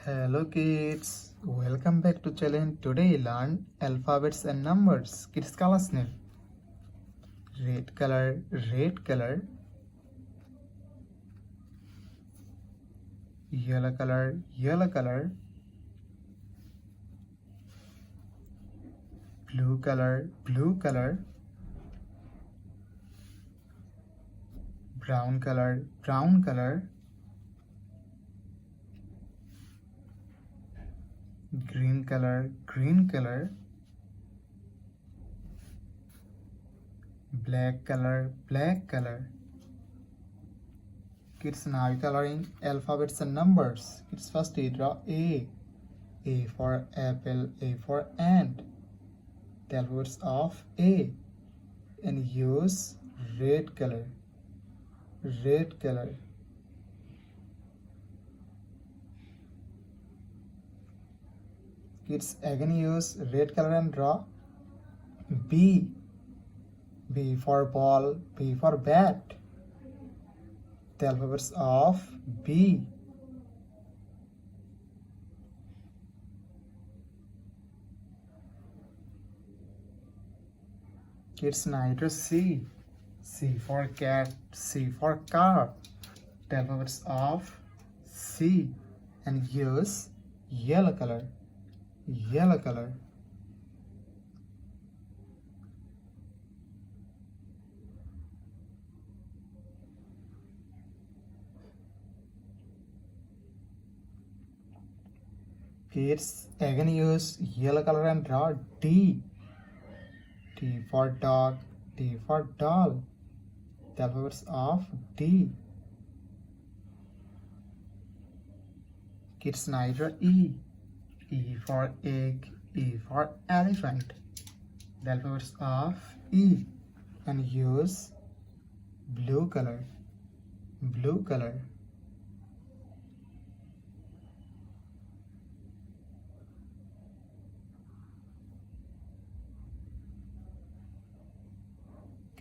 Hello kids, welcome back to challenge. Today learn alphabets and numbers. Kids colors name. Red color, red color. Yellow color, yellow color. Blue color, blue color. Brown color, brown color. Green color, green color. Black color, black color. Kids, now coloring alphabets and numbers. Kids, first you draw A. A for apple, A for ant. The alphabets of A. And use red color. Red color. Kids, again use red color and draw B. B for ball, B for bat. The alphabets of B. Kids, now draw C. C for cat, C for car. The alphabets of C. And use yellow color. Yellow color. Kids, again use yellow color and draw D. D for dog, D for doll. The alphabets of D. Kids, now draw E. E for egg, E for elephant. The alphabets of E. And use blue color. Blue color.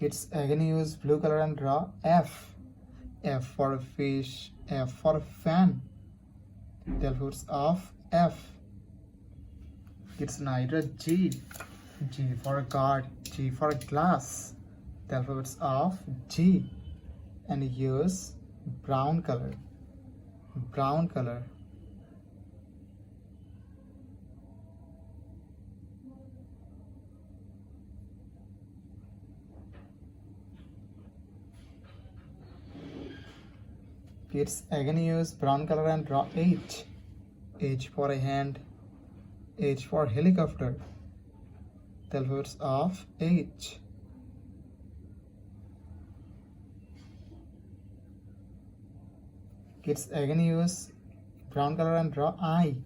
Kids, again use blue color and draw F. F for fish, F for fan. The alphabets of F. Kids, now draw G. G for guard, G for glass. The alphabets of G. And use brown color. Brown color. Kids, again use brown color and draw H. H for a hand, H for helicopter. The alphabets of H. Kids, again use brown color and draw I.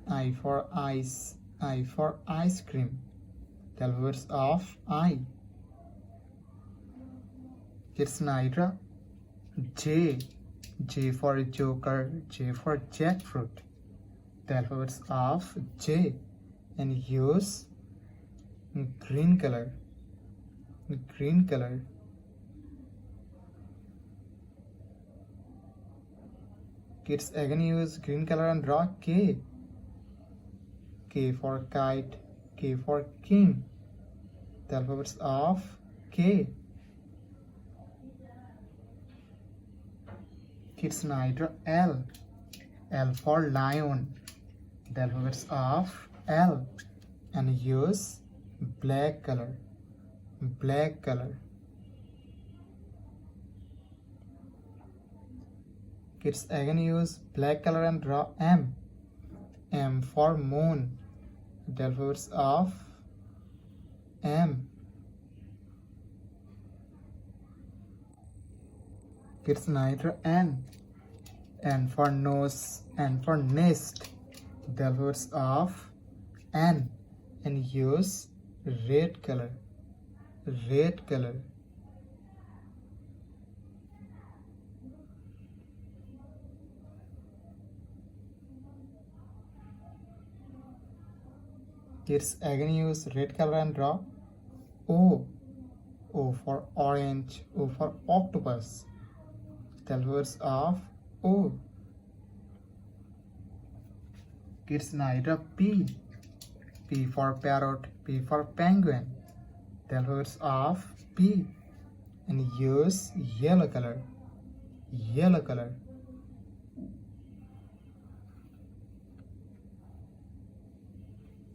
I for ice, I for ice cream. The alphabets of I. Kids, now draw J. J for joker, J for jackfruit. The alphabets of J. And use green color. Green color. Kids, again use green color and draw K. K for kite, K for king. The alphabets of K. Kids, now draw L. L for lion. The alphabets of L. And use black color. Black color. Kids, again use black color and draw M. M for moon. The alphabets of M. Kids, now draw N. N for nose, N for nest. The alphabets of N. And use red color. Red color. Kids, again use red color and draw O. O for orange, O for octopus. The alphabets of O. Kids neither P. P for parrot, P for penguin. The alphabets of P. And use yellow color. Yellow color.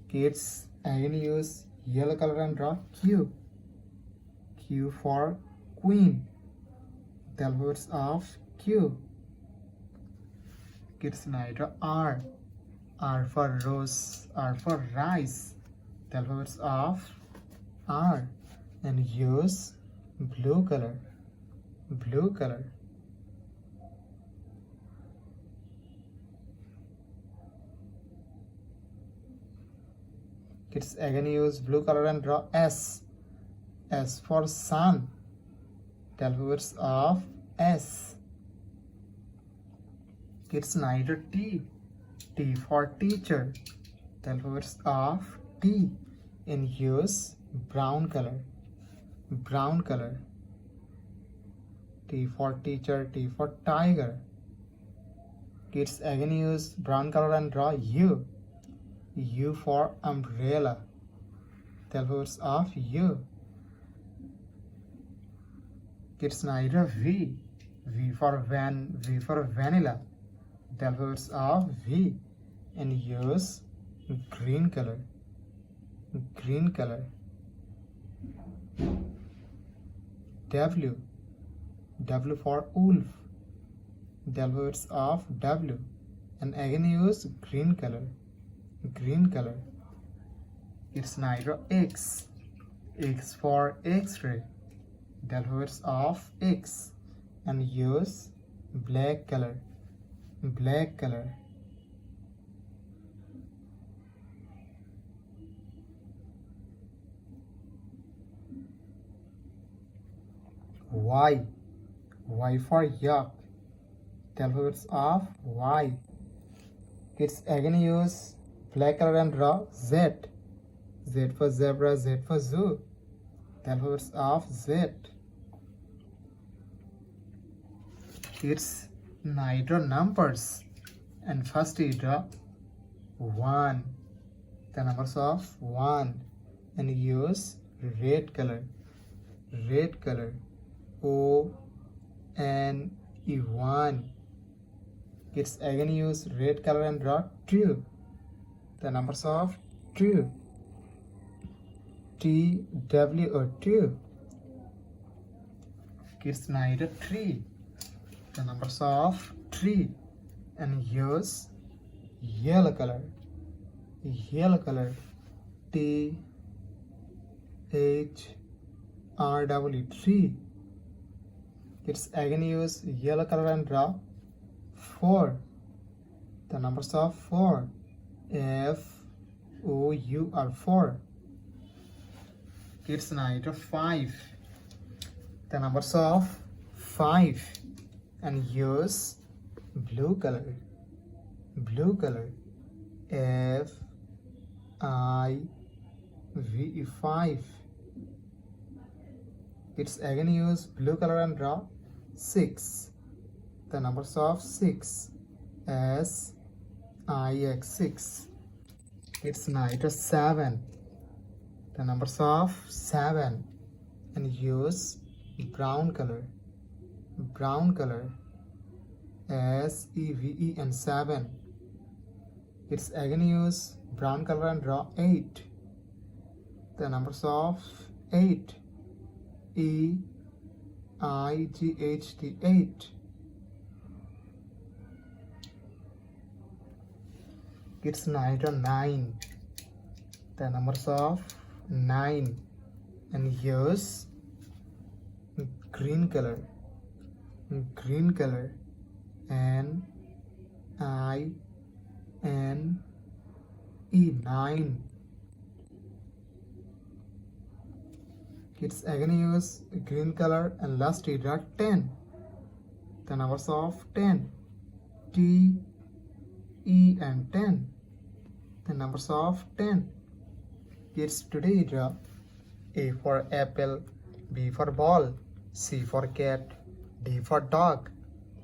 Kids again use yellow color and draw Q. Q for queen. The alphabets of Q. Kids neither R. R for rose, R for rice. The alphabets of R. And use blue color. Blue color. Kids again use blue color and draw S. S for sun. The alphabets of S. Kids neither T. T for teacher. The alphabets of T. And use brown color. Brown color. T for teacher, T for tiger. Kids again use brown color and draw U. U for umbrella. The alphabets of U. Kids neither V. V for van, V for vanilla. The alphabets of V. And use green color. Green color. W. W for wolf. The alphabets of W. And again use green color. Green color. It's neither X. X for X-ray. The alphabets of X. And use black color. Black color. Y. Y for yak. The alphabets of Y. Kids again use black color and draw Z. Z for zebra, Z for zoo. The alphabets of Z. Kids neither numbers. And first you draw 1. The numbers of 1. And use red color. Red color. O-N-E-1. Kids again use red color and draw 2. The numbers of 2. T-W-O-2. Kids neither 3. The numbers of 3. And use yellow color. Yellow color. T-H-R-W 3. Kids again use yellow color and draw 4. The numbers of 4. F-O-U-R 4. Kids neither 5. The numbers of 5. And use blue color. Blue color. F-I-V-E 5. Kids again use blue color and draw 6. The numbers of 6. S-I-X 6. Kids neither 7. The numbers of 7. And use brown color. Brown color. S-E-V-E and 7. Kids again use brown color and draw 8. The numbers of 8. E-I-G-H-T 8. Kids neither 9. The numbers of 9. And use green color. Green color. N-I-N-E 9. Kids again use green color and last you draw 10. The numbers of 10. T, E and 10. The numbers of 10. Kids today you draw A for apple, B for ball, C for cat, D for dog,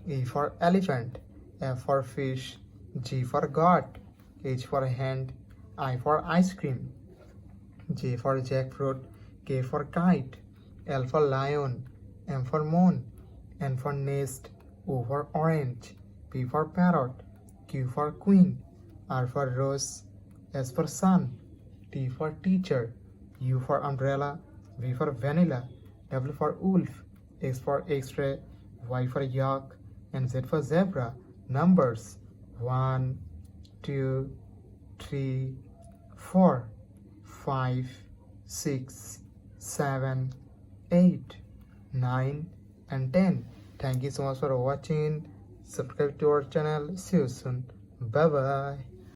E for elephant, F for fish, G for goat, H for hand, I for ice cream. J for jackfruit, K for kite, L for lion, M for moon, N for nest, O for orange, P for parrot, Q for queen, R for rose, S for sun, T for teacher, U for umbrella, V for vanilla, W for wolf, X for x-ray, Y for yak, and Z for zebra. Numbers 1, 2, 3, 4, 5, 6, 7, 8, 9, and 10. Thank you so much for watching. Subscribe to our channel. See you soon. Bye bye.